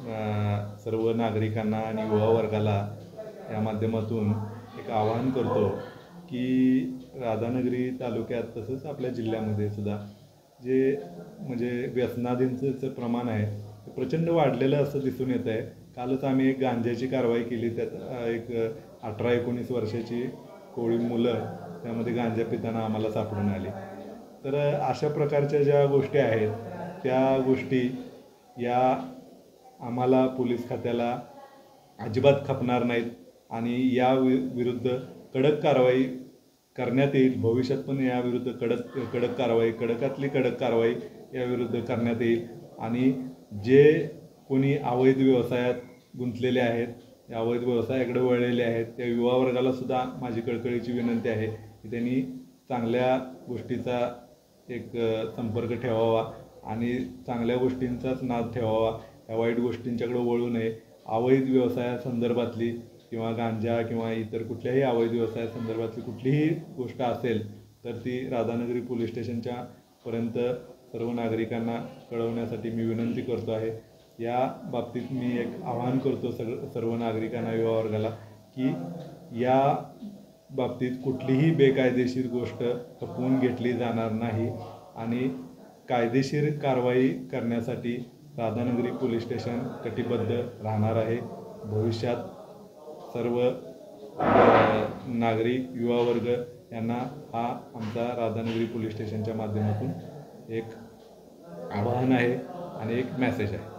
सर्व नागरिकांना आणि युवा वर्गाला या माध्यमातून एक आवाहन करतो की राधानगरी तालुक्यात तसंच आपल्या जिल्ह्यामध्ये सुद्धा जे म्हणजे व्यसनाधींचं प्रमाण आहे ते प्रचंड वाढलेलं असं दिसून येत आहे. कालच आम्ही एक गांजाची कारवाई केली. त्यात एक 18-19 वर्षाची कोळी मुलं त्यामध्ये गांजा पिताना आम्हाला सापडून आली. तर अशा प्रकारच्या ज्या गोष्टी आहेत त्या गोष्टी या आम्हाला पोलीस खात्याला अजिबात खपणार नाहीत आणि या विरुद्ध कडक कारवाई करण्यात येईल. भविष्यात पण याविरुद्ध कडकातली कडक कारवाई याविरुद्ध करण्यात येईल. आणि जे कोणी अवैध व्यवसायात गुंतलेले आहेत, या अवैध व्यवसायाकडे वळलेले आहेत, त्या युवा वर्गाला सुद्धा माझी कळकळीची विनंती आहे की त्यांनी चांगल्या गोष्टीचा एक संपर्क ठेवावा आणि चांगल्या गोष्टींचाच नाद ठेवावा. या वाईट गोष्टींच्याकडे वळू नये. अवैध व्यवसायासंदर्भातली किंवा गांजा किंवा इतर कुठल्याही अवैध व्यवसायासंदर्भातली कुठलीही गोष्ट असेल तर ती राधानगरी पोलीस स्टेशनच्या पर्यंत सर्व नागरिकांना कळवण्यासाठी मी विनंती करतो आहे. या बाबतीत मी एक आवाहन करतो सर्व नागरिकांना, युवा वर्गाला की या बाबतीत कुठलीही बेकायदेशीर गोष्ट खपवून घेतली जाणार नाही आणि कायदेशीर कारवाई करण्यासाठी राधानगरी पोलीस स्टेशन कटिबद्ध राहणार आहे. भविष्यात सर्व नागरिक, युवा वर्ग यांना हा आमचा राधानगरी पोलीस स्टेशनच्या माध्यमातून एक आवाहन आहे आणि एक मेसेज आहे.